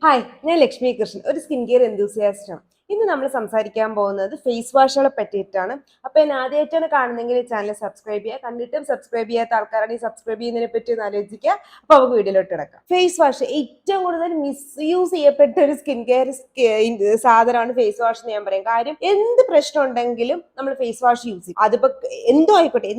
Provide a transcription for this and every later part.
Hi, ഞാൻ ലക്ഷ്മി കൃഷ്ണൻ, ഒരു skin care ആണ്. ഇന്ന് നമ്മൾ സംസാരിക്കാൻ പോകുന്നത് ഫേസ് വാഷുകളെ പറ്റിയിട്ടാണ്. അപ്പോൾ എന്നെ ആദ്യമായിട്ടാണ് കാണുന്നെങ്കിൽ ചാനൽ സബ്സ്ക്രൈബ് ചെയ്യുക. കണ്ടിട്ടും സബ്സ്ക്രൈബ് ചെയ്യാത്ത ആൾക്കാരാണെങ്കിൽ സബ്സ്ക്രൈബ് ചെയ്യുന്നതിനെ പറ്റി ഒന്ന് ആലോചിക്കുക. അപ്പോൾ നമുക്ക് വീഡിയോയിലോട്ട് കിടക്കാം. ഫേസ് വാഷ് ഏറ്റവും കൂടുതൽ മിസ്യൂസ് ചെയ്യപ്പെട്ട ഒരു സ്കിൻ കെയർ സാധനമാണ് ഫേസ് വാഷ് എന്ന് ഞാൻ പറയും. കാര്യം എന്ത് പ്രശ്നം ഉണ്ടെങ്കിലും നമ്മൾ ഫേസ് വാഷ് യൂസ് ചെയ്യും. അതിപ്പോ എന്തോ ആയിക്കോട്ടെ,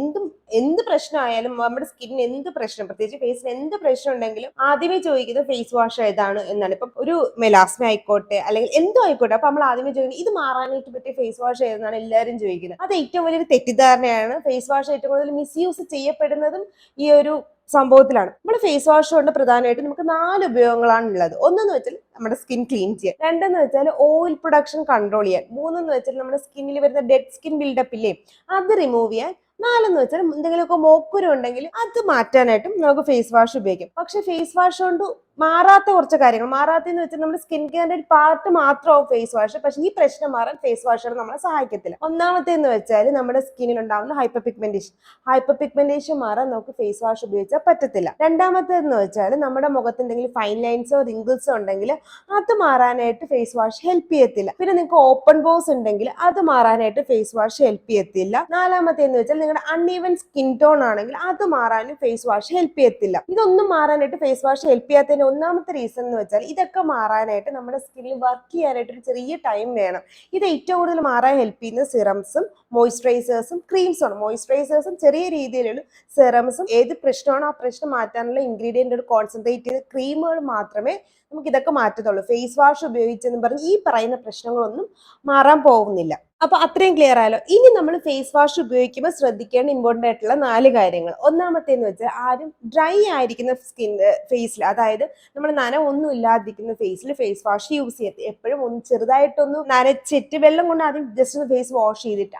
എന്ത് പ്രശ്നമായാലും നമ്മുടെ സ്കിന്നിന് എന്ത് പ്രശ്നം, പ്രത്യേകിച്ച് ഫേസിന് എന്ത് പ്രശ്നം ഉണ്ടെങ്കിലും ആദ്യമേ ചോദിക്കുന്നത് ഫേസ് വാഷ് ഏതാണ് എന്നാണ്. ഇപ്പം ഒരു മെലാസ്മ ആയിക്കോട്ടെ അല്ലെങ്കിൽ എന്തോ ആയിക്കോട്ടെ, അപ്പൊ നമ്മൾ ആദ്യമേ ചോദിക്കുന്നത് ഇത് മാറാനായിട്ട് പറ്റിയ ഫേസ് വാഷ് ഏതെന്നാണ് എല്ലാവരും ചോദിക്കുന്നത്. അത് ഏറ്റവും വലിയൊരു തെറ്റിദ്ധാരണയാണ്. ഫേസ് വാഷ് ഏറ്റവും കൂടുതൽ മിസ്യൂസ് ചെയ്യപ്പെടുന്നതും ഈ ഒരു സംഭവത്തിലാണ്. നമ്മുടെ ഫേസ് വാഷ് കൊണ്ട് പ്രധാനമായിട്ടും നമുക്ക് 4 ഉപയോഗങ്ങളാണ് ഉള്ളത്. ഒന്നെന്ന് വെച്ചാൽ നമ്മുടെ സ്കിൻ ക്ലീൻ ചെയ്യാൻ, രണ്ടെന്ന് വെച്ചാൽ ഓയിൽ പ്രൊഡക്ഷൻ കൺട്രോൾ ചെയ്യാൻ, മൂന്നെന്ന് വെച്ചാൽ നമ്മുടെ സ്കിന്നിൽ വരുന്ന ഡെഡ് സ്കിൻ ബിൽഡപ്പ് ഇല്ലേ അത് റിമൂവ് ചെയ്യാൻ, നാലെന്ന് വെച്ചാൽ എന്തെങ്കിലുമൊക്കെ മോക്കുരു ഉണ്ടെങ്കിൽ അത് മാറ്റാനായിട്ടും നമുക്ക് ഫേസ് വാഷ് ഉപയോഗിക്കും. പക്ഷെ ഫേസ് വാഷ് കൊണ്ട് മാറാത്ത കുറച്ച് കാര്യങ്ങൾ, മാറാത്തെന്ന് വെച്ചാൽ നമ്മുടെ സ്കിൻ കെയറിന്റെ ഒരു പാർട്ട് മാത്രമാവും ഫേസ് വാഷ്. പക്ഷെ ഈ പ്രശ്നം മാറാൻ ഫേസ് വാഷുകൾ നമ്മളെ സഹായിക്കത്തില്ല. ഒന്നാമത്തേന്ന് വെച്ചാൽ നമ്മുടെ സ്കിന്നിൽ ഉണ്ടാകുന്ന ഹൈപ്പർ പിഗ്മെന്റേഷൻ മാറാൻ നമുക്ക് ഫേസ് വാഷ് ഉപയോഗിച്ചാൽ പറ്റത്തില്ല. രണ്ടാമത്തേന്ന് വെച്ചാൽ നമ്മുടെ മുഖത്ത് എന്തെങ്കിലും ഫൈൻ ലൈൻസോ റിങ്കിൾസോ ഉണ്ടെങ്കിൽ അത് മാറാനായിട്ട് ഫേസ് വാഷ് ഹെൽപ്പ് ചെയ്യത്തില്ല. പിന്നെ നിങ്ങൾക്ക് ഓപ്പൺ പോസ് ഉണ്ടെങ്കിൽ അത് മാറാനായിട്ട് ഫേസ് വാഷ് ഹെൽപ്പ് ചെയ്യത്തില്ല. നാലാമത്തേന്ന് വെച്ചാൽ നിങ്ങളുടെ അൺഈവൻ സ്കിൻ ടോൺ ആണെങ്കിൽ അത് മാറാനും ഫേസ് വാഷ് ഹെൽപ്പ് ചെയ്യത്തില്ല. ഇതൊന്നും മാറാനായിട്ട് ഫേസ് വാഷ് ഹെൽപ്പ് ചെയ്യാത്തതിന് ഒന്നാമത്തെ റീസൺ എന്ന് വെച്ചാൽ ഇതൊക്കെ മാറാനായിട്ട് നമ്മുടെ സ്കിന്നിൽ വർക്ക് ചെയ്യാനായിട്ട് ഒരു ചെറിയ ടൈം വേണം. ഇത് ഏറ്റവും കൂടുതൽ മാറാൻ ഹെൽപ്പ് ചെയ്യുന്ന സിറംസും മോയ്സ്ചറൈസേഴ്സും ക്രീംസും. മോയ്സ്ചറൈസേഴ്സും ചെറിയ രീതിയിലുള്ള സിറംസും ഏത് പ്രശ്നമാണോ ആ പ്രശ്നം മാറ്റാനുള്ള ഇൻഗ്രീഡിയൻ്റ് കോൺസെൻട്രേറ്റ് ചെയ്ത ക്രീമുകൾ മാത്രമേ നമുക്ക് ഇതൊക്കെ മാറ്റത്തുള്ളൂ. ഫേസ് വാഷ് ഉപയോഗിച്ചെന്ന് പറഞ്ഞ് ഈ പറയുന്ന പ്രശ്നങ്ങളൊന്നും മാറാൻ പോകുന്നില്ല. അപ്പൊ അത്രയും ക്ലിയർ ആയല്ലോ. ഇനി നമ്മൾ ഫേസ് വാഷ് ഉപയോഗിക്കുമ്പോൾ ശ്രദ്ധിക്കേണ്ട ഇമ്പോർട്ടൻ്റ് ആയിട്ടുള്ള 4 കാര്യങ്ങൾ. ഒന്നാമത്തേന്ന് വെച്ചാൽ ആരും ഡ്രൈ ആയിരിക്കുന്ന ഫേസിൽ, അതായത് നമ്മൾ നനവൊന്നും ഇല്ലാതിരിക്കുന്ന ഫേസിൽ ഫേസ് വാഷ് യൂസ് ചെയ്യരുത്. എപ്പോഴും ഒന്ന് ചെറുതായിട്ടൊന്ന് നനച്ചിട്ട് വെള്ളം കൊണ്ട് ആദ്യം ജസ്റ്റ് ഒന്ന് ഫേസ് വാഷ് ചെയ്തിട്ട്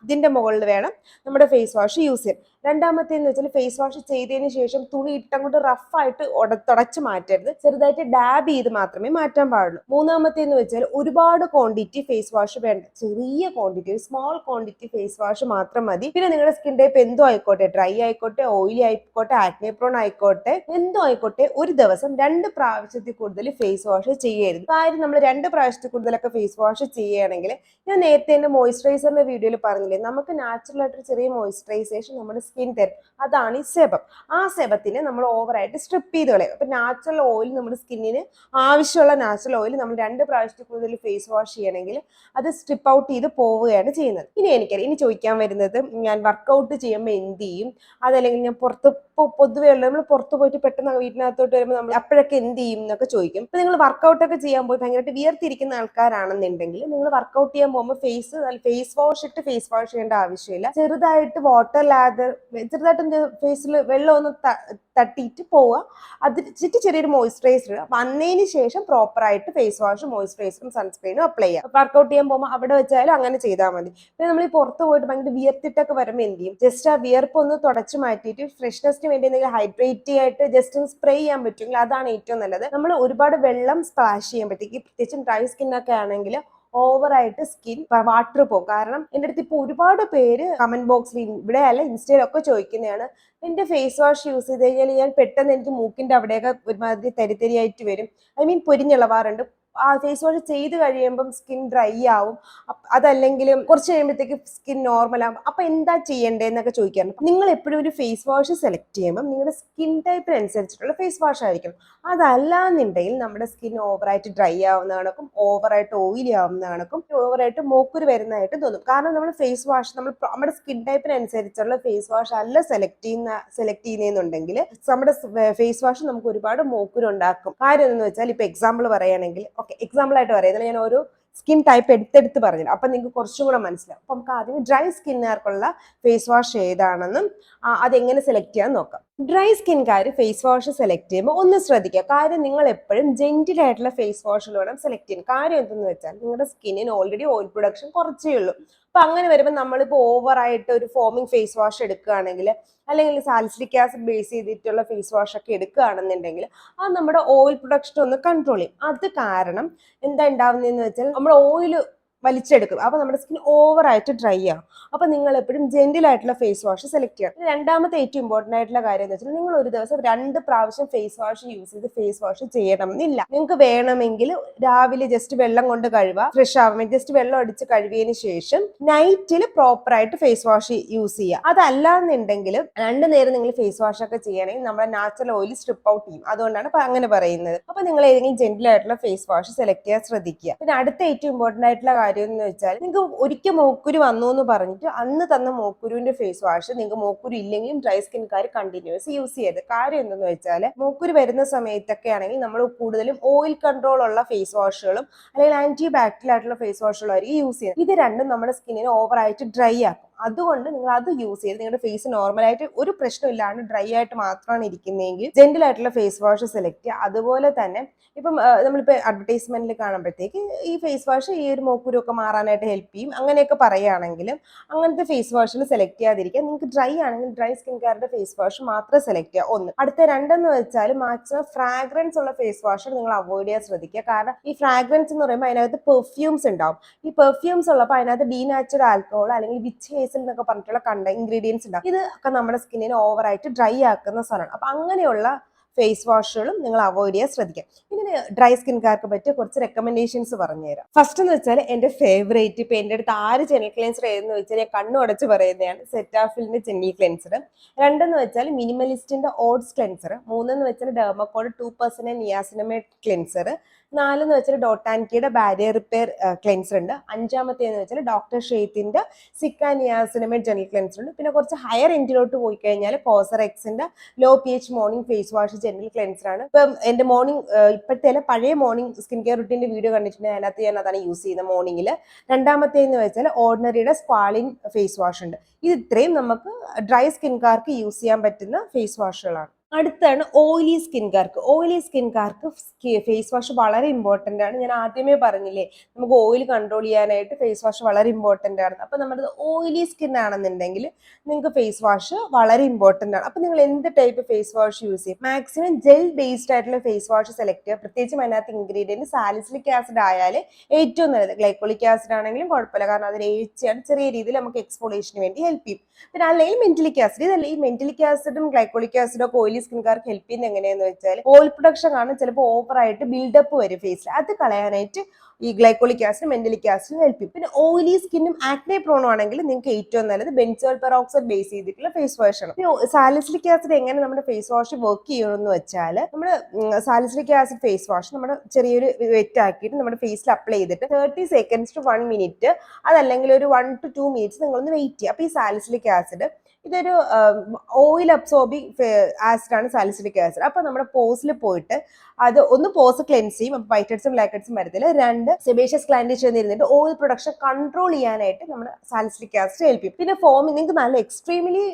ഇതിന്റെ മുകളിൽ വേണം നമ്മുടെ ഫേസ് വാഷ് യൂസ് ചെയ്യാൻ. രണ്ടാമത്തേന്ന് വെച്ചാൽ ഫേസ് വാഷ് ചെയ്തതിന് ശേഷം തുണി ഇട്ടങ്ങോട്ട് റഫായിട്ട് തുടച്ച് മാറ്റരുത്. ചെറുതായിട്ട് ഡാബ് ചെയ്ത് മാത്രമേ മാറ്റാൻ പാടുള്ളൂ. മൂന്നാമത്തേന്ന് വെച്ചാൽ ഒരുപാട് ക്വാണ്ടിറ്റി ഫേസ് വാഷ് വേണ്ട. ചെറിയ quantity, small quantity face wash മാത്രം മതി. പിന്നെ നിങ്ങളുടെ സ്കിൻ ടൈപ്പ് എന്തോ ആയിക്കോട്ടെ, ഡ്രൈ ആയിക്കോട്ടെ, ഓയിലി ആയിക്കോട്ടെ, ആക്നെ പ്രോൺ ആയിക്കോട്ടെ, എന്തോ ആയിക്കോട്ടെ, ഒരു ദിവസം 2 പ്രാവശ്യത്തിൽ കൂടുതൽ ഫേസ് വാഷ് ചെയ്യരുത്. കാര്യം നമ്മൾ 2 പ്രാവശ്യത്തിൽ കൂടുതലൊക്കെ ഫേസ് വാഷ് ചെയ്യുകയാണെങ്കിൽ, ഞാൻ നേരത്തെ എന്റെ മോയ്സ്ചറൈസറിന്റെ വീഡിയോയിൽ പറഞ്ഞില്ലേ, നമുക്ക് നാച്ചുറൽ ആയിട്ടൊരു ചെറിയ മോയ്സ്ചറൈസേഷൻ നമ്മുടെ സ്കിൻ തരും. അതാണ് ഈ സെബം. ആ സെബത്തിനെ നമ്മൾ ഓവറായിട്ട് സ്ട്രിപ്പ് ചെയ്ത് കളയും. അപ്പൊ നാച്ചുറൽ ഓയിൽ നമ്മുടെ സ്കിന്നിന് ആവശ്യമുള്ള നാച്ചുറൽ ഓയിൽ നമ്മൾ 2 പ്രാവശ്യത്തിൽ കൂടുതൽ ഫേസ് വാഷ് ചെയ്യണമെങ്കിൽ അത് സ്ട്രിപ്പ് ഔട്ട് ചെയ്ത് പോവുകയാണ് ചെയ്യുന്നത്. ഇനി ചോദിക്കാൻ വരുന്നത്, ഞാൻ വർക്കൗട്ട് ചെയ്യുമ്പോൾ എന്ത് ചെയ്യും, അതല്ലെങ്കിൽ ഞാൻ പൊതുവേ ഉള്ളത് നമ്മൾ പുറത്ത് പോയിട്ട് പെട്ടെന്ന് വീട്ടിനകത്തോട്ട് വരുമ്പോൾ നമ്മൾ അപ്പോഴൊക്കെ എന്ത് ചെയ്യും എന്നൊക്കെ ചോദിക്കും. ഇപ്പൊ നിങ്ങൾ വർക്കൗട്ടൊക്കെ ചെയ്യാൻ പോയി ഭയങ്കരമായിട്ട് വിയർത്തിരിക്കുന്ന ആൾക്കാരാണെന്നുണ്ടെങ്കിൽ നിങ്ങൾ വർക്കൗട്ട് ചെയ്യാൻ പോകുമ്പോൾ ഫേസ് വാഷ് ഇട്ട് ഫേസ് വാഷ് ചെയ്യേണ്ട ആവശ്യമില്ല. ചെറുതായിട്ട് വാട്ടർ ലാദർ, ചെറുതായിട്ട് ഫേസിൽ വെള്ളം ഒന്ന് തട്ടിയിട്ട് പോവുക. അത് ചെറിയൊരു മോയ്സ്ചറൈസർ വന്നതിന് ശേഷം പ്രോപ്പറായിട്ട് ഫേസ് വാഷും മോയ്സ്ചറൈസറും സൺസ്ക്രീനും അപ്ലൈ ചെയ്യാം. വർക്കൗട്ട് ചെയ്യാൻ പോകുമ്പോൾ അവിടെ വെച്ചാലും അങ്ങനെ ചെയ്താൽ മതി. പിന്നെ നമ്മൾ ഈ പുറത്ത് പോയിട്ട് ഭയങ്കര വിയർത്തിട്ടൊക്കെ വരുമ്പോൾ എന്ത് ചെയ്യും, ജസ്റ്റ് ആ വിയർപ്പ് ഒന്ന് തുടച്ച് മാറ്റിയിട്ട് ഫ്രഷ്നെസ്സിന് വേണ്ടി എന്തെങ്കിലും ഹൈഡ്രേറ്റ് ആയിട്ട് ജസ്റ്റ് ഒന്ന് സ്പ്രേ ചെയ്യാൻ പറ്റുമെങ്കിൽ അതാണ് ഏറ്റവും നല്ലത്. നമ്മൾ ഒരുപാട് വെള്ളം സ്പ്ലാഷ് ചെയ്യുമ്പോഴത്തേക്ക്, പ്രത്യേകിച്ചും ഡ്രൈ സ്കിന്നൊക്കെ ആണെങ്കിൽ ഓവറായിട്ട് സ്കിൻ വാട്ടർ പോകും. കാരണം എൻ്റെ അടുത്ത് ഇപ്പോൾ ഒരുപാട് പേര് കമന്റ് ബോക്സിൽ, ഇവിടെ അല്ല ഇൻസ്റ്റയിലൊക്കെ ചോദിക്കുന്നതാണ്, എൻ്റെ ഫേസ് വാഷ് യൂസ് ചെയ്ത് കഴിഞ്ഞാൽ ഞാൻ പെട്ടെന്ന് എനിക്ക് മൂക്കിന്റെ അവിടെയൊക്കെ ഒരുമാതിരി തരിതരിയായിട്ട് വരും, പൊരിഞ്ഞിളവാറുണ്ട്. ആ ഫേസ് വാഷ് ചെയ്ത് കഴിയുമ്പം സ്കിൻ ഡ്രൈ ആവും, അതല്ലെങ്കിൽ കുറച്ച് കഴിയുമ്പോഴത്തേക്ക് സ്കിൻ നോർമൽ ആവും. അപ്പൊ എന്താ ചെയ്യേണ്ടതെന്നൊക്കെ ചോദിക്കാറുണ്ട്. നിങ്ങൾ എപ്പോഴും ഒരു ഫേസ് വാഷ് സെലക്ട് ചെയ്യുമ്പോൾ നിങ്ങളുടെ സ്കിൻ ടൈപ്പിനനുസരിച്ചിട്ടുള്ള ഫേസ് വാഷ് ആയിരിക്കും. അതല്ലാന്നുണ്ടെങ്കിൽ നമ്മുടെ സ്കിൻ ഓവറായിട്ട് ഡ്രൈ ആവുന്ന കണക്കും, ഓവറായിട്ട് ഓയിലി ആവുന്ന കണക്കും, ഓവറായിട്ട് മോക്കുരു വരുന്നതായിട്ട് തോന്നും. കാരണം നമ്മൾ ഫേസ് വാഷ് നമ്മുടെ സ്കിൻ ടൈപ്പിനനുസരിച്ചുള്ള ഫേസ് വാഷ് അല്ല സെലക്ട് ചെയ്യുന്നതെന്നുണ്ടെങ്കിൽ നമ്മുടെ ഫേസ് വാഷ് നമുക്ക് ഒരുപാട് മോക്കുരു ഉണ്ടാക്കും. കാര്യം എന്ന് വെച്ചാൽ ഇപ്പൊ എക്സാമ്പിൾ പറയുകയാണെങ്കിൽ, എക്സാമ്പിൾ ആയിട്ട് പറയുന്നത് ഞാൻ ഒരു സ്കിൻ ടൈപ്പ് എടുത്തെടുത്ത് പറഞ്ഞില്ല, അപ്പൊ നിങ്ങൾക്ക് കുറച്ചും കൂടെ മനസ്സിലാവും. അപ്പൊ നമുക്ക് ആദ്യം ഡ്രൈ സ്കിന്നുകാർക്കുള്ള ഫേസ് വാഷ് ഏതാണെന്നും അതെങ്ങനെ സെലക്ട് ചെയ്യാൻ നോക്കാം. ഡ്രൈ സ്കിൻകാർ ഫേസ് വാഷ് സെലക്ട് ചെയ്യുമ്പോൾ ഒന്ന് ശ്രദ്ധിക്കുക. കാര്യം നിങ്ങൾ എപ്പോഴും ജെന്റിൽ ആയിട്ടുള്ള ഫേസ് വാഷിൽ വേണം സെലക്ട് ചെയ്യാൻ. കാര്യം എന്തെന്ന് വെച്ചാൽ നിങ്ങളുടെ സ്കിന്നിന് ഓൾറെഡി ഓയിൽ പ്രൊഡക്ഷൻ കുറച്ചേ ഉള്ളൂ. അപ്പൊ അങ്ങനെ വരുമ്പോൾ നമ്മളിപ്പോൾ ഓവറായിട്ട് ഒരു ഫോമിങ് ഫേസ് വാഷ് എടുക്കുകയാണെങ്കിൽ, അല്ലെങ്കിൽ സാലിസിലിക് ആസിഡ് ബേസ് ചെയ്തിട്ടുള്ള ഫേസ് വാഷ് ഒക്കെ എടുക്കുകയാണെന്നുണ്ടെങ്കിൽ അത് നമ്മുടെ ഓയിൽ പ്രൊഡക്ഷൻ ഒന്ന് കൺട്രോൾ ചെയ്യും. അത് കാരണം എന്താ ഉണ്ടാവുന്നതെന്ന് വെച്ചാൽ നമ്മൾ ഓയിൽ വലിച്ചെടുക്കും. അപ്പോൾ നമ്മുടെ സ്കിൻ ഓവറായിട്ട് ഡ്രൈ ആവും. അപ്പോൾ നിങ്ങൾ എപ്പോഴും ജെന്റിൽ ആയിട്ടുള്ള ഫേസ് വാഷ് സെലക്ട് ചെയ്യണം. രണ്ടാമത്തെ ഏറ്റവും ഇമ്പോർട്ടൻ്റ് ആയിട്ടുള്ള കാര്യം എന്ന് വെച്ചാൽ നിങ്ങൾ ഒരു ദിവസം 2 പ്രാവശ്യം ഫേസ് വാഷ് യൂസ് ചെയ്ത് ഫേസ് വാഷ് ചെയ്യണം എന്നില്ല. നിങ്ങൾക്ക് വേണമെങ്കിൽ രാവിലെ ജസ്റ്റ് വെള്ളം കൊണ്ട് കഴുകുക, ഫ്രഷ് ആവാൻ വേണ്ടി ജസ്റ്റ് വെള്ളം അടിച്ച് കഴുകിയതിന് ശേഷം നൈറ്റിൽ പ്രോപ്പർ ആയിട്ട് ഫേസ് വാഷ് യൂസ് ചെയ്യുക. അതല്ല എന്നുണ്ടെങ്കിൽ 2 നേരം നിങ്ങൾ ഫേസ് വാഷ് ഒക്കെ ചെയ്യണമെങ്കിൽ നമ്മുടെ നാച്ചുറൽ ഓയിൽ സ്ട്രിപ്പ് ഔട്ട് ചെയ്യും. അതുകൊണ്ടാണ് അങ്ങനെ പറയുന്നത്. അപ്പൊ നിങ്ങൾ ഏതെങ്കിലും ജെന്റിൽ ആയിട്ടുള്ള ഫേസ് വാഷ് സെലക്ട് ചെയ്യാൻ ശ്രദ്ധിക്കുക. പിന്നെ അടുത്ത ഏറ്റവും ഇമ്പോർട്ടൻ്റ് ആയിട്ടുള്ള കാര്യം എന്ന് വെച്ചാൽ നിങ്ങൾക്ക് ഒരിക്കൽ മോക്കുരു വന്നു എന്ന് പറഞ്ഞിട്ട് അന്ന് തന്ന മോക്കുരുവിന്റെ ഫേസ് വാഷ് നിങ്ങൾക്ക് മോക്കുരു ഇല്ലെങ്കിലും ഡ്രൈ സ്കിൻകാർ കണ്ടിന്യൂസ് യൂസ് ചെയ്ത്. കാര്യം എന്തെന്ന് വെച്ചാൽ മോക്കുരു വരുന്ന സമയത്തൊക്കെ ആണെങ്കിൽ നമ്മൾ കൂടുതലും ഓയിൽ കൺട്രോൾ ഉള്ള ഫേസ് വാഷുകളും അല്ലെങ്കിൽ ആന്റി ബാക്ടീരിയൽ ആയിട്ടുള്ള ഫേസ് വാഷുകളും ആയിരിക്കും യൂസ് ചെയ്യുന്നത്. ഇത് രണ്ടും നമ്മുടെ സ്കിന്നിനെ ഓവറായിട്ട് ഡ്രൈ ആക്കും. അതുകൊണ്ട് നിങ്ങൾ അത് യൂസ് ചെയ്ത് നിങ്ങളുടെ ഫേസ് നോർമലായിട്ട് ഒരു പ്രശ്നമില്ലാണ്ട് ഡ്രൈ ആയിട്ട് മാത്രമാണ് ഇരിക്കുന്നതെങ്കിൽ ജെന്റിൽ ആയിട്ടുള്ള ഫേസ് വാഷ് സെലക്ട് ചെയ്യുക. അതുപോലെ തന്നെ ഇപ്പം നമ്മളിപ്പോൾ അഡ്വർടൈസ്മെന്റിൽ കാണുമ്പോഴത്തേക്ക് ഈ ഫേസ് വാഷ് ഈ ഒരു മോക്കുരു ഒക്കെ മാറാനായിട്ട് ഹെൽപ്പ് ചെയ്യും അങ്ങനെയൊക്കെ പറയുകയാണെങ്കിലും അങ്ങനത്തെ ഫേസ് വാഷിൽ സെലക്ട് ചെയ്യാതിരിക്കുക. നിങ്ങൾക്ക് ഡ്രൈ ആണെങ്കിൽ ഡ്രൈ സ്കിൻകാരുടെ ഫേസ് വാഷ് മാത്രം സെലക്ട് ചെയ്യുക. ഒന്ന്. അടുത്ത രണ്ടെന്ന് വെച്ചാൽ മാക്സിമം ഫ്രാഗ്രൻസ് ഉള്ള ഫേസ് വാഷ് നിങ്ങൾ അവോയ്ഡ് ചെയ്യാൻ ശ്രദ്ധിക്കുക. കാരണം ഈ ഫ്രാഗ്രൻസ് എന്ന് പറയുമ്പോൾ അതിനകത്ത് പെർഫ്യൂംസ് ഉണ്ടാവും. ഈ പെർഫ്യൂംസ് ഉള്ളപ്പോൾ അതിനകത്ത് ഡീനാച്ചുറൽ ആൽക്കഹോൾ അല്ലെങ്കിൽ വിച്ച് ഹേസൽ എന്നൊക്കെ പറഞ്ഞിട്ടുള്ള ഇൻഗ്രീഡിയൻസ് ഉണ്ടാവും. ഇത് ഒക്കെ നമ്മുടെ സ്കിന്നിനെ ഓവറായിട്ട് ഡ്രൈ ആക്കുന്ന സാധനമാണ്. അപ്പൊ അങ്ങനെയുള്ള ഫേസ് വാഷുകളും നിങ്ങൾ അവോയ്ഡ് ചെയ്യാൻ ശ്രദ്ധിക്കാം. ഇനി ഡ്രൈ സ്കിൻകാർക്ക് പറ്റിയ കുറച്ച് റെക്കമെൻഡേഷൻസ് പറഞ്ഞുതരാം. ഫസ്റ്റ് എന്ന് വെച്ചാൽ എന്റെ ഫേവറേറ്റ്, ഇപ്പൊ എന്റെ അടുത്ത് ആര് ജെന്റിൽ ക്ലെൻസർ ഏതെന്ന് വെച്ചാൽ ഞാൻ കണ്ണുടച്ച് പറയുന്നതാണ് സെറ്റാഫിലിന്റെ ജെന്റിൽ ക്ലെൻസർ. രണ്ടെന്ന് വെച്ചാൽ മിനിമലിസ്റ്റിന്റെ ഓട്സ് ക്ലെൻസർ. മൂന്നെന്ന് വെച്ചാൽ ഡെർമക്കോഡ് 2% നിയാസിനമേഡ് ക്ലെൻസർ. 4എന്ന് വെച്ചാൽ ഡോട്ടാൻകിയുടെ ബാരിയർ റിപ്പയർ ക്ലെൻസർ ഉണ്ട്. അഞ്ചാമത്തേന്ന് വെച്ചാൽ ഡോക്ടർ ഷെയ്ത്തിന്റെ സിക്ക നിയാസിനമേഡ് ജെന്റിൽ ക്ലെൻസർ ഉണ്ട്. പിന്നെ കുറച്ച് ഹയർ എൻഡിലോട്ട് പോയി കഴിഞ്ഞാൽ കോസറെക്സിന്റെ low pH morning face wash gentle cleanser ആണ്. ഇപ്പം എന്റെ മോർണിംഗ് ഇപ്പോഴത്തെ പഴയ മോർണിംഗ് സ്കിൻ കെയർ റുട്ടീന്റെ വീഡിയോ കണ്ടിട്ടുണ്ടെങ്കിൽ അതിനകത്ത് ഞാൻ അതാണ് യൂസ് ചെയ്യുന്നത് മോർണിംഗിൽ. രണ്ടാമത്തേന്ന് വെച്ചാൽ ഓർഡിനറിയുടെ സ്ക്വാളിൻ ഫേസ് വാഷ് ഉണ്ട്. ഇത് ഇത്രയും നമുക്ക് ഡ്രൈ സ്കിൻകാർക്ക് യൂസ് ചെയ്യാൻ പറ്റുന്ന ഫേസ് വാഷുകളാണ്. അടുത്താണ് ഓയിലി സ്കിൻകാർക്ക്. ഓയിലി സ്കിൻകാർക്ക് ഫേസ് വാഷ് വളരെ ഇമ്പോർട്ടൻ്റ് ആണ്. ഞാൻ ആദ്യമേ പറഞ്ഞില്ലേ നമുക്ക് ഓയിൽ കൺട്രോൾ ചെയ്യാനായിട്ട് ഫേസ് വാഷ് വളരെ ഇമ്പോർട്ടൻ്റ് ആണ്. അപ്പം നമ്മുടെ ഓയിലി സ്കിൻ ആണെന്നുണ്ടെങ്കിൽ നിങ്ങൾക്ക് ഫേസ് വാഷ് വളരെ ഇമ്പോർട്ടൻ്റ് ആണ്. അപ്പം നിങ്ങൾ എന്ത് ടൈപ്പ് ഫേസ് വാഷ് യൂസ് ചെയ്യും? മാക്സിമം ജെൽ ബേസ്ഡ് ആയിട്ടുള്ള ഫേസ് വാഷ് സെലക്ട് ചെയ്യുക. പ്രത്യേകിച്ചും അതിനകത്ത് ഇൻഗ്രീഡിയൻറ്റ് സാലിസിലിക് ആസിഡ് ആയാൽ ഏറ്റവും നല്ലത്. ഗ്ലൈക്കോളിക് ആസിഡ് ആണെങ്കിലും കുഴപ്പമില്ല, കാരണം അതിൽ ഏച്ചിയാണ് ചെറിയ രീതിയിൽ നമുക്ക് എക്സ്ഫോളിയേഷന് വേണ്ടി ഹെൽപ്പ് ചെയ്യും. പിന്നെ അല്ലെങ്കിൽ മെന്റിലിക് ആസിഡ്. ഇതല്ല, ഈ മെന്റിലിക് ആസിഡും ഗ്ലൈക്കോളിക് ആസിഡും ഒക്കെ ഓയിലി സ്കിൻകാർക്ക് ഹെൽപ്പ് ചെയ്യുന്നത് എങ്ങനെയാന്ന് വെച്ചാൽ ഓയിൽ പ്രൊഡക്ഷൻ കാരണം ചിലപ്പോൾ ഓവറായിട്ട് ബിൽഡപ്പ് വരും ഫേസിൽ. അത് കളയാനായിട്ട് ഈ ഗ്ലൈക്കോളിക് ആസിഡ് മെന്റിലിക് ആസിഡ് ഹെൽപ്പ് ചെയ്യും. പിന്നെ ഓയിലി സ്കിന്നും ആക്നെ പ്രോണും ആണെങ്കിൽ നിങ്ങൾക്ക് ഏറ്റവും നല്ലത് ബെൻസോൾ പെറോക്സൈഡ് ബേസ് ചെയ്തിട്ടുള്ള ഫേസ് വാഷ് ആണ്. പിന്നെ സാലിസിലിക് ആസിഡ് എങ്ങനെ നമ്മുടെ ഫേസ് വാഷ് വർക്ക് ചെയ്യണമെന്ന് വെച്ചാൽ നമ്മൾ സാലിസിലിക് ആസിഡ് ഫേസ് വാഷ് നമ്മുടെ ചെറിയൊരു വെറ്റ് ആക്കിയിട്ട് നമ്മുടെ ഫേസിൽ അപ്ലൈ ചെയ്തിട്ട് 30 seconds to 1 minute അതല്ലെങ്കിൽ ഒരു 1 to 2 minutes നിങ്ങളൊന്ന് വെയിറ്റ് ചെയ്യുക. അപ്പോൾ ഈ സാലിസിലിക് ആസിഡ് ഇതൊരു ഓയിൽ അബ്സോർബിങ് ആസിഡ് ആണ് സാലിസിലിക് ആസിഡ്. അപ്പൊ നമ്മുടെ പോസിൽ പോയിട്ട് അത് ഒന്ന് പോസ് ക്ലെൻസ് ചെയ്യും, അപ്പൊ വൈറ്റ് ഹെഡ്സും ബ്ലാക്ക് ഹെഡ്സും വരത്തില്ല. രണ്ട്, സെബേഷ്യസ് ഗ്ലാൻഡിൽ ചെന്നിരുന്നിട്ട് ഓയിൽ പ്രൊഡക്ഷൻ കൺട്രോൾ ചെയ്യാനായിട്ട് നമ്മുടെ സാലിസിലിക് ആസിഡ് ഹെൽപ്പ് ചെയ്യും. പിന്നെ ഫോമിങ്, നിങ്ങൾക്ക് നല്ല എക്സ്ട്രീംലി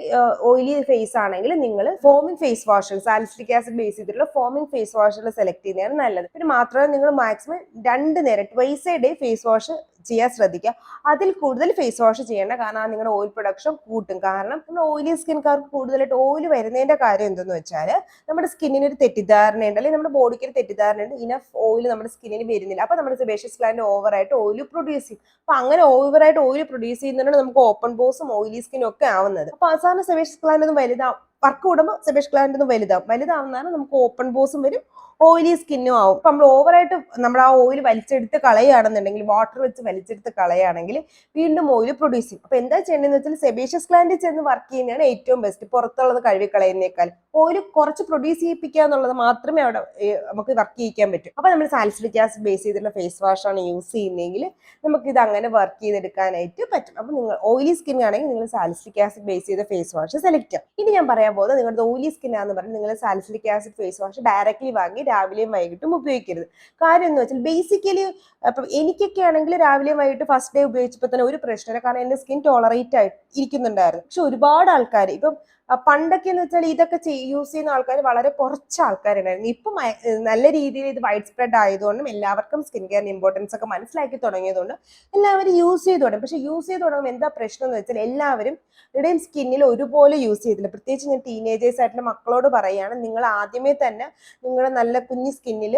ഓയിലി ഫേസ് ആണെങ്കിൽ നിങ്ങൾ ഫോമിംഗ് ഫേസ് വാഷുകൾ സാലിസിലിക് ആസിഡ് ബേസ് ചെയ്തിട്ടുള്ള ഫോമിംഗ് ഫേസ് വാഷുകൾ സെലക്ട് ചെയ്യുന്നതാണ് നല്ലത്. പിന്നെ മാത്രമല്ല നിങ്ങൾ മാക്സിമം 2 നേരം twice a day face wash ചെയ്യാൻ ശ്രദ്ധിക്കുക. അതിൽ കൂടുതൽ ഫേസ് വാഷ് ചെയ്യേണ്ട, കാരണം നിങ്ങളുടെ ഓയിൽ പ്രൊഡക്ഷൻ കൂട്ടും. കാരണം നമ്മുടെ ഓയിലി സ്കിൻകാർക്ക് കൂടുതലായിട്ട് ഓയിൽ വരുന്നതിന്റെ കാര്യം എന്തെന്ന് വെച്ചാൽ നമ്മുടെ സ്കിന്നിന് ഒരു തെറ്റിദ്ധാരണയുണ്ട്, അല്ലെങ്കിൽ നമ്മുടെ ബോഡിക്ക് ഒരു തെറ്റിദ്ധാരണയുണ്ട്, ഇനഫ് ഓയിൽ നമ്മുടെ സ്കിന്നിന് വരുന്നില്ല. അപ്പൊ നമ്മുടെ സെബേഷ്യസ് ഗ്ലാൻഡ് ഓവറായിട്ട് ഓയിൽ പ്രൊഡ്യൂസ് ചെയ്യും. അപ്പൊ അങ്ങനെ ഓവറായിട്ട് ഓയിൽ പ്രൊഡ്യൂസ് ചെയ്യുന്നതുകൊണ്ട് നമുക്ക് ഓപ്പൺ പോസും ഓയിലി സ്കിന്നും ഒക്കെ ആവുന്നത്. അപ്പൊ അവസാനം സെബേഷ്യസ് ഗ്ലാൻഡ് ഒന്നും വലുതാവും, വർക്ക് കൂടുമ്പോൾ സെബേഷ്യസ് ഗ്ലാൻഡ് ഒന്നും വലുതാവുന്നതാണ് നമുക്ക് ഓപ്പൺ പോസും വരും, ഓയിലി സ്കിന്നും ആവും. അപ്പൊ നമ്മൾ ഓവറായിട്ട് നമ്മൾ ആ ഓയിൽ വലിച്ചെടുത്ത് കളയുകയാണെന്നുണ്ടെങ്കിൽ, വാട്ടർ വെച്ച് വലിച്ചെടുത്ത് കളയുകയാണെങ്കിൽ വീണ്ടും ഓയിൽ പ്രൊഡ്യൂസ് ചെയ്യും. അപ്പൊ എന്താ ചെയ്യേണ്ടതെന്ന് വെച്ചാൽ സെബേഷ്യസ് ഗ്ലാൻഡിൽ ചെന്ന് വർക്ക് ചെയ്യുന്നതാണ് ഏറ്റവും ബെസ്റ്റ്. പുറത്തുള്ളത് കഴുകിക്കളയുന്നേക്കാൾ ഓയിൽ കുറച്ച് പ്രൊഡ്യൂസ് ചെയ്യിപ്പിക്കുക എന്നുള്ളത് മാത്രമേ അവിടെ നമുക്ക് വർക്ക് ചെയ്യിക്കാൻ പറ്റും. അപ്പൊ നമ്മൾ സാലിസിലിക് ആസിഡ് ബേസ് ചെയ്തിട്ടുള്ള ഫേസ് വാഷ് ആണ് യൂസ് ചെയ്യുന്നതെങ്കിൽ നമുക്ക് ഇത് അങ്ങനെ വർക്ക് ചെയ്തെടുക്കാനായിട്ട് പറ്റും. അപ്പൊ നിങ്ങൾ ഓയിലി സ്കിൻ ആണെങ്കിൽ നിങ്ങൾ സാലിസിലിക് ആസിഡ് ബേസ് ചെയ്ത ഫേസ് വാഷ് സെലക്ട് ചെയ്യാം. ഇനി ഞാൻ പറയാൻ പോകുന്നത് നിങ്ങളുടെ ഓയിലി സ്കിൻ ആണെന്ന് പറഞ്ഞാൽ നിങ്ങൾ salicylic acid face wash directly വാങ്ങി രാവിലെയും വൈകിട്ടും ഉപയോഗിക്കരുത്. കാര്യം എന്ന് വെച്ചാൽ ബേസിക്കലി അപ്പം എനിക്കൊക്കെ ആണെങ്കിൽ രാവിലെയും വൈകിട്ട് ഫസ്റ്റ് ഡേ ഉപയോഗിച്ചപ്പോൾ തന്നെ ഒരു പ്രശ്നമില്ല, കാരണം എന്റെ സ്കിൻ ടോളറേറ്റ് ആയിട്ട് ഇരിക്കുന്നുണ്ടായിരുന്നു. പക്ഷെ ഒരുപാട് ആൾക്കാർ ഇപ്പം പണ്ടൊക്കെ എന്ന് വെച്ചാൽ ഇതൊക്കെ യൂസ് ചെയ്യുന്ന ആൾക്കാർ വളരെ കുറച്ച് ആൾക്കാരുണ്ടായിരുന്നു. ഇപ്പം നല്ല രീതിയിൽ ഇത് വൈഡ് സ്പ്രെഡ് ആയതുകൊണ്ടും എല്ലാവർക്കും സ്കിൻ കെയറിന്റെ ഇമ്പോർട്ടൻസ് ഒക്കെ മനസ്സിലാക്കി തുടങ്ങിയതുകൊണ്ട് എല്ലാവരും യൂസ് ചെയ്ത് തുടങ്ങും. പക്ഷെ യൂസ് ചെയ്ത് തുടങ്ങുമ്പോൾ എന്താ പ്രശ്നം എന്ന് വെച്ചാൽ എല്ലാവരും ഇവിടെയും സ്കിന്നിൽ ഒരുപോലെ യൂസ് ചെയ്തില്ല. പ്രത്യേകിച്ച് ഞാൻ ടീനേജേഴ്സ് ആയിട്ടുള്ള മക്കളോട് പറയുകയാണ്, നിങ്ങൾ ആദ്യമേ തന്നെ നിങ്ങളുടെ നല്ല കുഞ്ഞു സ്കിന്നിൽ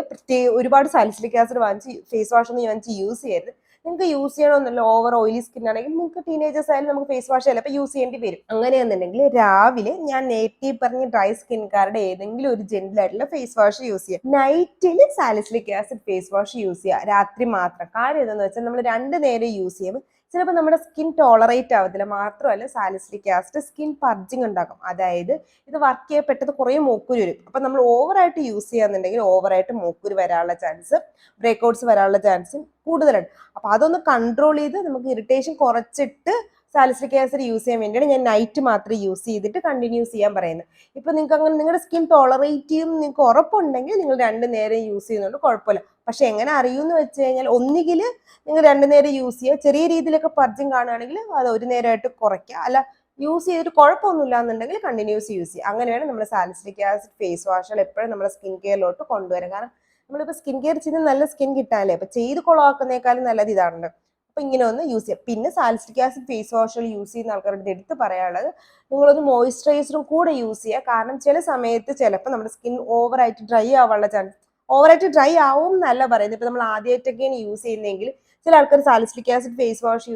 ഒരുപാട് സാലിസിലിക് ആസിഡ് വാങ്ങിച്ച് ഫേസ് വാഷ് ഒന്നും വാങ്ങിച്ച് യൂസ് ചെയ്യരുത്. നിങ്ങൾക്ക് യൂസ് ചെയ്യണമെന്നല്ല, ഓവർ ഓയിലി സ്കിൻ ആണെങ്കിൽ നിങ്ങൾക്ക് ടീനേജേഴ്സ് ആയാലും നമുക്ക് ഫേസ് വാഷ് ചിലപ്പോൾ യൂസ് ചെയ്യേണ്ടി വരും. അങ്ങനെയാണെന്നുണ്ടെങ്കിൽ രാവിലെ ഞാൻ നേരത്തെ പറഞ്ഞ ഡ്രൈ സ്കിൻകാരുടെ ഏതെങ്കിലും ഒരു ജെന്റിൽ ആയിട്ടുള്ള ഫേസ് വാഷ് യൂസ് ചെയ്യുക. നൈറ്റിൽ salicylic acid face wash use ചെയ്യുക, രാത്രി മാത്രം. കാര്യം എന്താണെന്ന് വെച്ചാൽ നമ്മൾ 2 നേരം യൂസ് ചെയ്യുമ്പോൾ ചിലപ്പോൾ നമ്മുടെ സ്കിൻ ടോളറേറ്റ് ആവത്തില്ല. മാത്രമല്ല സാലിസിലിക് ആസിഡ് സ്കിൻ പർജിങ് ഉണ്ടാക്കും. അതായത് ഇത് വർക്ക് ചെയ്യപ്പെട്ടത് കുറേ മൂക്കുരു വരും. അപ്പം നമ്മൾ ഓവറായിട്ട് യൂസ് ചെയ്യാന്നുണ്ടെങ്കിൽ ഓവറായിട്ട് മൂക്കുരു വരാനുള്ള ചാൻസ്, ബ്രേക്ക്ഔട്ട്സ് വരാനുള്ള ചാൻസ് കൂടുതലാണ്. അപ്പം അതൊന്ന് കൺട്രോൾ ചെയ്ത് നമുക്ക് ഇറിറ്റേഷൻ കുറച്ചിട്ട് സാലിസിലിക് ആസിഡ് യൂസ് ചെയ്യാൻ വേണ്ടിയാണ് ഞാൻ നൈറ്റ് മാത്രം യൂസ് ചെയ്തിട്ട് കണ്ടിന്യൂസ് ചെയ്യാൻ പറയുന്നത്. ഇപ്പൊ നിങ്ങൾക്ക് അങ്ങനെ നിങ്ങളുടെ സ്കിൻ ടോളറേറ്റ് ചെയ്യും നിങ്ങൾക്ക് ഉറപ്പുണ്ടെങ്കിൽ നിങ്ങൾ 2 നേരം യൂസ് ചെയ്യുന്നുണ്ട്, കുഴപ്പമില്ല. പക്ഷെ എങ്ങനെ അറിയുമെന്ന് വെച്ച് കഴിഞ്ഞാൽ ഒന്നുകിൽ നിങ്ങൾ 2 നേരം യൂസ് ചെയ്യുക, ചെറിയ രീതിയിലൊക്കെ പർജിങ് കാണുകയാണെങ്കിൽ അത് 1 നേരമായിട്ട് കുറയ്ക്കുക, അല്ല യൂസ് ചെയ്തിട്ട് കുഴപ്പമൊന്നുമില്ല എന്നുണ്ടെങ്കിൽ കണ്ടിന്യൂസ് യൂസ് ചെയ്യുക. അങ്ങനെയാണ് നമ്മൾ സാലിസിലിക് ആസിഡ് ഫേസ് വാഷുകൾ എപ്പോഴും നമ്മുടെ സ്കിൻ കെയറിലോട്ട് കൊണ്ടുവരാം. കാരണം നമ്മളിപ്പോൾ സ്കിൻ കെയർ ചെയ്ത് നല്ല സ്കിൻ കിട്ടാനല്ലേ, അപ്പൊ ചെയ്ത് കുളമാക്കുന്നേക്കാളും നല്ലത് ഇതാണല്ലോ. അപ്പൊ ഇങ്ങനെ ഒന്ന് യൂസ് ചെയ്യാം. പിന്നെ സാലിസിലിക് ആസിഡ് ഫേസ് വാഷുകൾ യൂസ് ചെയ്യുന്ന ആൾക്കാരുടെ എടുത്ത് പറയാനുള്ളത്, നിങ്ങളൊന്ന് മോയിസ്ചറൈസറും കൂടെ യൂസ് ചെയ്യുക. കാരണം ചില സമയത്ത് ചിലപ്പോൾ നമ്മുടെ സ്കിൻ ഓവറായിട്ട് ഡ്രൈ ആവാനുള്ള ചാൻസ്, ഓവറായിട്ട് ഡ്രൈ ആവും എന്നല്ല പറയുന്നത്. ഇപ്പൊ നമ്മൾ ആദ്യമായിട്ടൊക്കെയാണ് യൂസ് ചെയ്യുന്നതെങ്കിൽ ചില ആൾക്കാർ salicylic acid face wash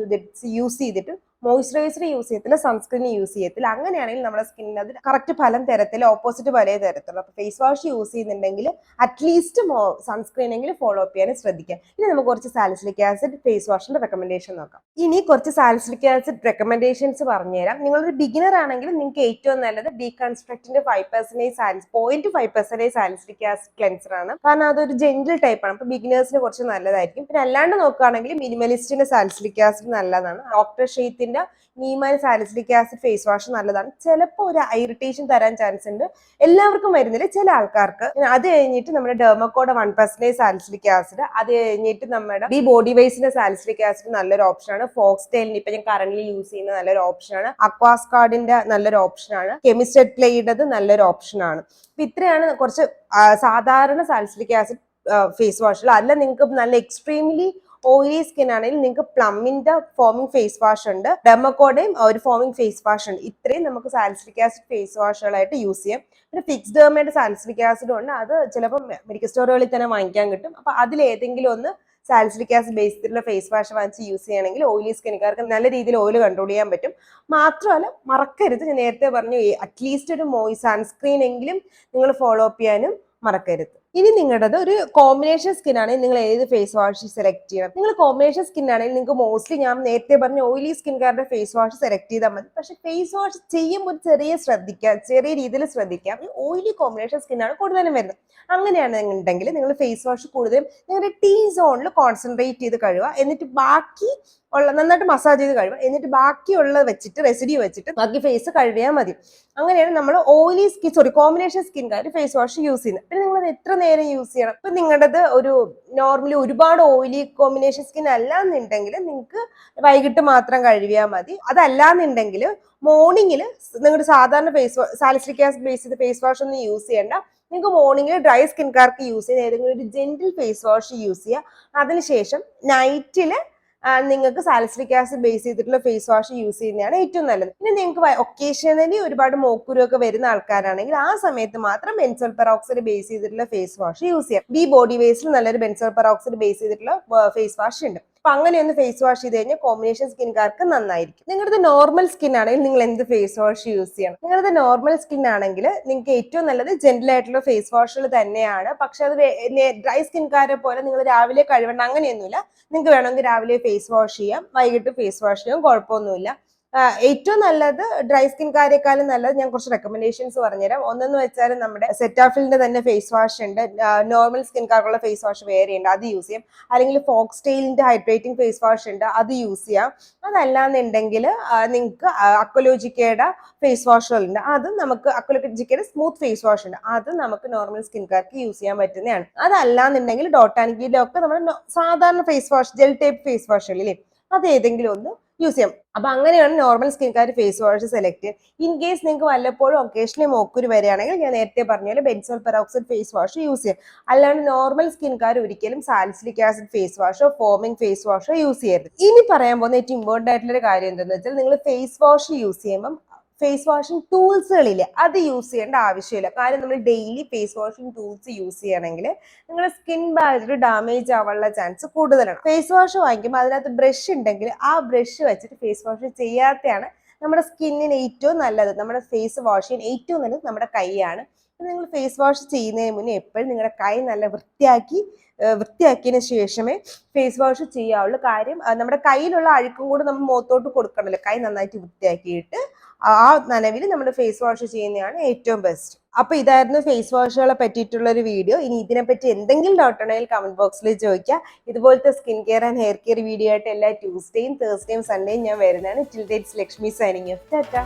use ചെയ്തിട്ട് മോയിസ്ചറൈസർ യൂസ് ചെയ്യത്തില്ല, സൺസ്ക്രീൻ യൂസ് ചെയ്യത്തില്ല. അങ്ങനെയാണെങ്കിൽ നമ്മുടെ സ്കിന്നിന് അത് കറക്റ്റ് ഫലം തരത്തില്ല, ഓപ്പോസിറ്റ് ഫലേ തരത്തുള്ളൂ. അപ്പൊ ഫേസ് വാഷ് യൂസ് ചെയ്യുന്നുണ്ടെങ്കിൽ അറ്റ്ലീസ്റ്റ് സൺസ്ക്രീൻ എങ്കിലും ഫോളോ അപ്പ് ചെയ്യാൻ ശ്രദ്ധിക്കാം. ഇനി നമുക്ക് കുറച്ച് സാലിസിലിക് ആസിഡ് ഫേസ് വാഷിന്റെ റെക്കമെൻഡേഷൻ നോക്കാം. ഇനി കുറച്ച് സാലിസിലിക് ആസിഡ് റെക്കമെൻഡേഷൻസ് പറഞ്ഞുതരാം. നിങ്ങളൊരു ബിഗിനർ ആണെങ്കിൽ നിങ്ങൾക്ക് ഏറ്റവും നല്ലത് ഡീകൺസ്ട്രക്റ്റിന്റെ 0.5% സാലിസിലിക് ആസിഡ് ക്ലെൻസർ ആണ്. കാരണം അതൊരു ജെന്റിൽ ടൈപ്പ് ആണ്. അപ്പൊ ബിഗിനേഴ്സിന് കുറച്ച് നല്ലതായിരിക്കും. പിന്നെ അല്ലാണ്ട് നോക്കുകയാണെങ്കിൽ മിനിമലിസ്റ്റിന്റെ സാലിസിലിക് ആസിഡ് നല്ലതാണ്. ഡോക്ടർ ഷെയ്ത്തിന്റെ നീമാൻ സാലിസിലിക് ആസിഡ് ഫേസ് വാഷ് നല്ലതാണ്. ചിലപ്പോൾ ഒരു ഇറിറ്റേഷൻ തരാൻ ചാൻസ് ഉണ്ട്, എല്ലാവർക്കും വരുന്നില്ല, ചില ആൾക്കാർക്ക്. അത് കഴിഞ്ഞിട്ട് നമ്മുടെ ഡെർമക്കോയുടെ 1% സാലിസിലിക് ആസിഡ്, അത് കഴിഞ്ഞിട്ട് നമ്മുടെ ബി ബോഡി വൈസിന്റെ സാലിസിലിക് ആസിഡ് നല്ലൊരു ഓപ്ഷനാണ്. ഫോക്സ്റ്റൈലിന് ഇപ്പൊ ഞാൻ കറന്റ് യൂസ് ചെയ്യുന്ന നല്ലൊരു ഓപ്ഷനാണ്. അക്വാസ്കാർഡിന്റെ നല്ലൊരു ഓപ്ഷനാണ്. കെമിസ്റ്റെഡ് നല്ലൊരു ഓപ്ഷനാണ്. അപ്പൊ ഇത്രയാണ് കുറച്ച് സാധാരണ സാലിസിലിക് ആസിഡ് ഫേസ് വാഷുകൾ. അല്ല നിങ്ങൾക്ക് നല്ല എക്സ്ട്രീംലി ഓയിലി സ്കിൻ ആണെങ്കിൽ നിങ്ങൾക്ക് പ്ലമ്മിന്റെ ഫോമിംഗ് ഫേസ് വാഷ് ഉണ്ട്, ഡെർമക്കോയുടെയും ഒരു ഫോമിംഗ് ഫേസ് വാഷ് ഉണ്ട്. ഇത്രയും നമുക്ക് സാലിസിലിക് ആസിഡ് ഫേസ് വാഷുകളായിട്ട് യൂസ് ചെയ്യാം. പിന്നെ ഫിക്സ് ഡെർമയുടെ സാലിസിലിക് ആസിഡ് ഉണ്ട്, അത് ചിലപ്പോൾ മെഡിക്കൽ സ്റ്റോറുകളിൽ തന്നെ വാങ്ങിക്കാൻ കിട്ടും. അപ്പൊ അതിലേതെങ്കിലും ഒന്ന് സാലിസിലിക് ആസിഡ് ബേസ് ചെയ്തിട്ടുള്ള ഫേസ് വാഷ് വാങ്ങിച്ച് യൂസ് ചെയ്യുകയാണെങ്കിൽ ഓയിലി സ്കിൻകാർക്ക് നല്ല രീതിയിൽ ഓയിൽ കൺട്രോൾ ചെയ്യാൻ പറ്റും. മാത്രമല്ല മറക്കരുത്, ഞാൻ നേരത്തെ പറഞ്ഞു, അറ്റ്ലീസ്റ്റ് ഒരു സൺസ്ക്രീൻ എങ്കിലും നിങ്ങൾ ഫോളോ അപ്പ് ചെയ്യാനും മറക്കരുത്. ഇനി നിങ്ങളുടേത് ഒരു കോമ്പിനേഷൻ സ്കിൻ ആണെങ്കിൽ നിങ്ങൾ ഏത് ഫേസ് വാഷ് സെലക്ട് ചെയ്യണം? നിങ്ങൾ കോമ്പിനേഷൻ സ്കിൻ ആണെങ്കിൽ നിങ്ങൾക്ക് മോസ്റ്റ്ലി ഞാൻ നേരത്തെ പറഞ്ഞ ഓയിലി സ്കിൻകാരുടെ ഫേസ് വാഷ് സെലക്ട് ചെയ്താൽ മതി. പക്ഷെ ഫേസ് വാഷ് ചെയ്യുമ്പോൾ ചെറിയ രീതിയിൽ ശ്രദ്ധിക്കാം. ഓയിലി കോമ്പിനേഷൻ സ്കിൻ ആണ് കൂടുതലും വരുന്നത്. അങ്ങനെയാണെന്നുണ്ടെങ്കിൽ നിങ്ങൾ ഫേസ് വാഷ് കൂടുതലും നിങ്ങളുടെ ടീ സോണിൽ കോൺസെൻട്രേറ്റ് ചെയ്ത് കഴുകുക. എന്നിട്ട് ബാക്കി നന്നായിട്ട് മസാജ് ചെയ്ത് കഴുകുക. എന്നിട്ട് ബാക്കിയുള്ള വെച്ചിട്ട് റെസിഡ്യൂ വെച്ചിട്ട് ബാക്കി ഫേസ് കഴുകിയാൽ മതി. അങ്ങനെയാണ് നമ്മൾ കോമ്പിനേഷൻ സ്കിൻകാർ ഫേസ് വാഷ് യൂസ് ചെയ്യുന്നത്. പിന്നെ നിങ്ങൾ എത്ര നേരം യൂസ് ചെയ്യണം? ഇപ്പൊ നിങ്ങളുടേത് ഒരു നോർമലി ഒരുപാട് ഓയിലി കോമ്പിനേഷൻ സ്കിൻ അല്ലാന്നുണ്ടെങ്കിൽ നിങ്ങൾക്ക് വൈകിട്ട് മാത്രം കഴുകിയാൽ മതി. അതല്ലാന്നുണ്ടെങ്കിൽ മോർണിംഗിൽ നിങ്ങളുടെ സാധാരണ സാലിസിലിക് ആസിഡ് ബേസ് ചെയ്ത് ഫേസ് വാഷ് ഒന്നും യൂസ് ചെയ്യേണ്ട. നിങ്ങൾക്ക് മോർണിംഗിൽ ഡ്രൈ സ്കിൻകാർക്ക് യൂസ് ചെയ്യുന്ന ഏതെങ്കിലും ഒരു ജെന്റിൽ ഫേസ് വാഷ് യൂസ് ചെയ്യുക. അതിനുശേഷം നൈറ്റില് നിങ്ങൾക്ക് സാലിസിലിക് ആസിഡ് ബേസ് ചെയ്തിട്ടുള്ള ഫേസ് വാഷ് യൂസ് ചെയ്യുന്നതാണ് ഏറ്റവും നല്ലത്. പിന്നെ നിങ്ങൾക്ക് ഒക്കേഷണലി ഒരുപാട് മോക്കുരു ഒക്കെ വരുന്ന ആൾക്കാരാണെങ്കിൽ ആ സമയത്ത് മാത്രം ബെൻസോൾ പെറോക്സൈഡ് ബേസ് ചെയ്തിട്ടുള്ള ഫേസ് വാഷ് യൂസ് ചെയ്യാം. ബി ബോഡി വേസിൽ നല്ലൊരു ബെൻസോൾ പെറോക്സൈഡ് ബേസ് ചെയ്തിട്ടുള്ള ഫേസ് വാഷ് ഉണ്ട്. അപ്പൊ അങ്ങനെ ഒന്ന് ഫേസ് വാഷ് ചെയ്ത് കഴിഞ്ഞാൽ കോമ്പിനേഷൻ സ്കിൻകാർക്ക് നന്നായിരിക്കും. നിങ്ങളുടെ നോർമൽ സ്കിൻ ആണെങ്കിൽ നിങ്ങൾ എന്ത് ഫേസ് വാഷ് യൂസ് ചെയ്യണം? നിങ്ങളുടെ നോർമൽ സ്കിൻ ആണെങ്കിൽ നിങ്ങൾക്ക് ഏറ്റവും നല്ലത് ജെന്റിൽ ആയിട്ടുള്ള ഫേസ് വാഷുകൾ തന്നെയാണ്. പക്ഷെ അത് ഡ്രൈ സ്കിൻകാരെ പോലെ നിങ്ങൾ രാവിലെ കഴുകേണ്ട അങ്ങനെയൊന്നുമില്ല. നിങ്ങൾക്ക് വേണമെങ്കിൽ രാവിലെ ഫേസ് വാഷ് ചെയ്യാം, വൈകിട്ട് ഫേസ് വാഷ് ചെയ്യാം, കുഴപ്പമൊന്നുമില്ല. ഏറ്റവും നല്ലത് ഡ്രൈ സ്കിൻകാരെക്കാളും നല്ലത് ഞാൻ കുറച്ച് റെക്കമെൻഡേഷൻസ് പറഞ്ഞുതരാം. ഒന്നെന്ന് വെച്ചാൽ നമ്മുടെ സെറ്റാഫിലിന്റെ തന്നെ ഫേസ് വാഷ് ഉണ്ട്. നോർമൽ സ്കിൻകാർക്കുള്ള ഫേസ് വാഷ് വേറെ ഉണ്ട്, അത് യൂസ് ചെയ്യാം. അല്ലെങ്കിൽ ഫോക്സ്റ്റെയിലിന്റെ ഹൈഡ്രേറ്റിംഗ് ഫേസ് വാഷ് ഉണ്ട്, അത് യൂസ് ചെയ്യാം. അതല്ലാന്നുണ്ടെങ്കിൽ നിങ്ങൾക്ക് അക്വലോജിക്കയുടെ ഫേസ് വാഷുകളുണ്ട്, അത് നമുക്ക് അക്വലോജിക്കയുടെ സ്മൂത്ത് ഫേസ് വാഷ് ഉണ്ട്, അത് നമുക്ക് നോർമൽ സ്കിൻകാർക്ക് യൂസ് ചെയ്യാൻ പറ്റുന്നതാണ്. അതല്ലാന്നുണ്ടെങ്കിൽ ഡോട്ടാനിക്കിന്റെ ഒക്കെ നമ്മുടെ സാധാരണ face wash gel type face വാഷുകളില്ലേ, അത് ഏതെങ്കിലും ഒന്ന് യൂസ് ചെയ്യാം. അപ്പൊ അങ്ങനെയാണ് നോർമൽ സ്കിൻകാർ ഫേസ് വാഷ് സെലക്ട് ചെയ്യുക. ഇൻ കേസ് നിങ്ങൾക്ക് വല്ലപ്പോഴും ഒക്കേഷണലി മോക്കുരു വരികയാണെങ്കിൽ ഞാൻ നേരത്തെ പറഞ്ഞ പോലെ benzoyl peroxide face wash use ചെയ്യാം. അല്ലാണ്ട് നോർമൽ സ്കിൻകാർ ഒരിക്കലും സാലിസിലിക് ആസിഡ് ഫേസ് വാഷോ ഫോമിംഗ് ഫേസ് വാഷോ യൂസ് ചെയ്യരുത്. ഇനി പറയാൻ പോകുന്ന ഏറ്റവും ഇമ്പോർട്ടന്റ് ആയിട്ടുള്ള ഒരു കാര്യം എന്താണെന്ന് വെച്ചാൽ നിങ്ങൾ ഫേസ് വാഷ് യൂസ് ചെയ്യുമ്പോൾ ഫേസ് വാഷിംഗ് ടൂൾസുകളില്ലേ അത് യൂസ് ചെയ്യേണ്ട ആവശ്യമില്ല. കാരണം നമ്മൾ daily face washing tools use ചെയ്യണമെങ്കിൽ നിങ്ങളുടെ സ്കിൻ ബാരിയർ ഡാമേജ് ആവാനുള്ള ചാൻസ് കൂടുതലാണ്. ഫേസ് വാഷ് വാങ്ങിക്കുമ്പോൾ അതിനകത്ത് ബ്രഷ് ഉണ്ടെങ്കിൽ ആ ബ്രഷ് വെച്ചിട്ട് ഫേസ് വാഷ് ചെയ്യാത്തതാണ് നമ്മുടെ സ്കിന്നിന് ഏറ്റവും നല്ലത്. നമ്മുടെ ഫേസ് വാഷ് ചെയ്യാൻ ഏറ്റവും നല്ലത് നമ്മുടെ കൈയാണ്. നിങ്ങൾ ഫേസ് വാഷ് ചെയ്യുന്നതിന് മുന്നേ എപ്പോഴും നിങ്ങളുടെ കൈ നല്ല വൃത്തിയാക്കിയതിന് ശേഷമേ ഫേസ് വാഷ് ചെയ്യാവുള്ളൂ. കാര്യം നമ്മുടെ കയ്യിലുള്ള അഴുക്കും കൂടെ നമ്മൾ മുഖത്തോട്ട് കൊടുക്കണമല്ലോ. കൈ നന്നായിട്ട് വൃത്തിയാക്കിയിട്ട് ആ നനവിൽ നമ്മൾ ഫേസ് വാഷ് ചെയ്യുന്നതാണ് ഏറ്റവും ബെസ്റ്റ്. അപ്പൊ ഇതായിരുന്നു ഫേസ് വാഷുകളെ പറ്റിയിട്ടുള്ള ഒരു വീഡിയോ. ഇനി ഇതിനെപ്പറ്റി എന്തെങ്കിലും ഡൗട്ട് ഉണ്ടെങ്കിൽ കമന്റ് ബോക്സിൽ ചോദിക്കുക. ഇതുപോലത്തെ skin care and hair care video ആയിട്ട് എല്ലാ ട്യൂസ്ഡേയും തേഴ്സ്ഡേയും സൺഡേയും ഞാൻ വരുന്നതാണ്. Till dates Lakshmi signing off. Tata.